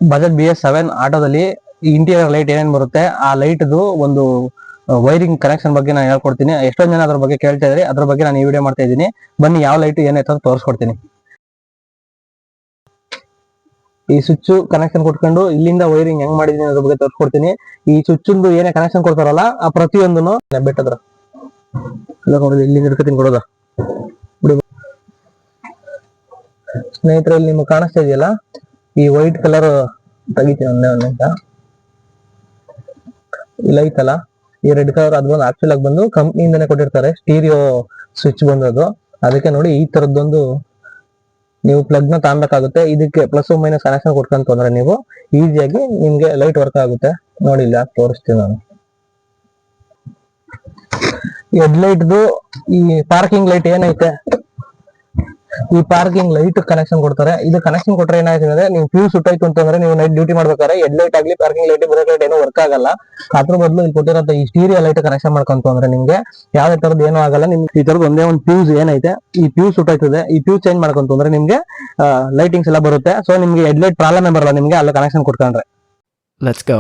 Bajaj BS7 ಆಟೋದಲ್ಲಿ interior light ಏನೇನ್ ಬರುತ್ತೆ ಆ ಲೈಟ್ದು ಒಂದು ವೈರಿಂಗ್ ಕನೆಕ್ಷನ್ ಬಗ್ಗೆ ನಾನು ಹೇಳ್ಕೊಡ್ತೀನಿ. ಎಷ್ಟೊಂದು ಜನ ಅದ್ರ ಬಗ್ಗೆ ಕೇಳ್ತಾ ಇದ್ರಿ, ಅದ್ರ ಬಗ್ಗೆ ನಾನು ಈ ವಿಡಿಯೋ ಮಾಡ್ತಾ ಇದ್ದೀನಿ. ಬನ್ನಿ ಯಾವ ಲೈಟ್ ಏನಾಯ್ತು ಅಂತ ತೋರಿಸ್ಕೊಡ್ತೀನಿ. ಈ ಸ್ವಿಚ್ ಕನೆಕ್ಷನ್ ಕೊಟ್ಕೊಂಡು ಇಲ್ಲಿಂದ ವೈರಿಂಗ್ ಹೆಂಗ್ ಮಾಡಿದೀನಿ ಅದ್ರ ಬಗ್ಗೆ ತೋರಿಸ್ಕೊಡ್ತೀನಿ. ಈ ಸ್ವಿಚ್ ಏನೇ ಕನೆಕ್ಷನ್ ಕೊಡ್ತಾರಲ್ಲ ಆ ಪ್ರತಿಯೊಂದನ್ನು ಬೆಟ್ಟದ್ರ ಇಲ್ಲಿಂದ ಹಿಡ್ಕೊತೀನಿ ಕೊಡೋದ. ಸ್ನೇಹಿತರೆ, ಇಲ್ಲಿ ನಿಮ್ಗೆ ಕಾಣಿಸ್ತಾ ಇದೆಯಲ್ಲ ಈ ವೈಟ್ ಕಲರ್ ತೆಗಿತೀನಿ ಒಂದೇ ಅಂತ. ಇಲ್ಲ ಐತಲ್ಲ ಈ ರೆಡ್ ಕಲರ್ ಅದು ಬಂದು ಆಕ್ಚುಲ್ ಆಗಿ ಬಂದು ಕಂಪ್ನಿಯಿಂದನೇ ಕೊಟ್ಟಿರ್ತಾರೆ, ಸ್ಟೀರಿಯೋ ಸ್ವಿಚ್ ಬಂದದು. ಅದಕ್ಕೆ ನೋಡಿ ಈ ತರದ್ದೊಂದು ನೀವು ಪ್ಲಗ್ ನ ತಾಂಬೇಕಾಗುತ್ತೆ. ಇದಕ್ಕೆ ಪ್ಲಸ್ ಮೈನಸ್ ಕನೆಕ್ಷನ್ ಕೊಟ್ಕೊಂತ ಅಂದ್ರೆ ನೀವು ಈಸಿಯಾಗಿ ನಿಮ್ಗೆ ಲೈಟ್ ವರ್ಕ್ ಆಗುತ್ತೆ. ನೋಡಿ ಇಲ್ಲ ತೋರಿಸ್ತೀನಿ ನಾನು. ಹೆಡ್ ಲೈಟ್ದು ಈ ಪಾರ್ಕಿಂಗ್ ಲೈಟ್ ಏನೈತೆ, ಈ ಪಾರ್ಕಿಂಗ್ ಲೈಟ್ ಕನೆಕ್ಷನ್ ಕೊಡ್ತಾರೆ. ಇದು ಕನೆಕ್ಷನ್ ಕೊಟ್ರೆ ಏನಾಯ್ತು ಅಂದ್ರೆ ನೀವು ಫ್ಯೂಸ್ ಸುಟ್ಟಾಯ್ತು ಅಂತಂದ್ರೆ ನೀವು ನೈಟ್ ಡ್ಯೂಟಿ ಮಾಡ್ಬೇಕಾದ್ರೆ ಹೆಡ್ ಲೈಟ್ ಆಗ್ಲಿ ಪಾರ್ಕಿಂಗ್ ಲೈಟ್ ಬ್ರೇಕ್ ಲೈಟ್ ಏನೋ ವರ್ಕ್ ಆಗಲ್ಲ. ಅದ್ರ ಬದಲು ಇಲ್ಲಿ ಕೊಟ್ಟಿರೋ ಈ ಸ್ಟೀರಿಯೋ ಲೈಟ್ ಕನೆಕ್ಷನ್ ಮಾಡ್ಕೊಂತ ಅಂದ್ರೆ ನಿಮ್ಗೆ ಯಾವ್ದೇ ತರದ್ದು ಏನೂ ಆಗಲ್ಲ. ನಿಮ್ಗೆ ಈ ತರದ್ದು ಒಂದೇ ಒಂದು ಫ್ಯೂಸ್ ಏನೈತೆ ಈ ಫ್ಯೂಸ್ ಸುಟ್ಟಾಯ್ತದೆ, ಈ ಫ್ಯೂಸ್ ಚೇಂಜ್ ಮಾಡ್ಕೊಂತ ಅಂದ್ರೆ ನಿಮ್ಗೆ ಲೈಟಿಂಗ್ಸ್ ಎಲ್ಲ ಬರುತ್ತೆ. ಸೊ ನಿಮ್ಗೆ ಹೆಡ್ ಲೈಟ್ ಪ್ರಾಬ್ಲಮ್ ಬರಲ್ಲ ನಿಮ್ಗೆ ಅಲ್ಲಿ ಕನೆಕ್ಷನ್ ಕೊಟ್ಕೊಂಡ್ರೆ. Let's go.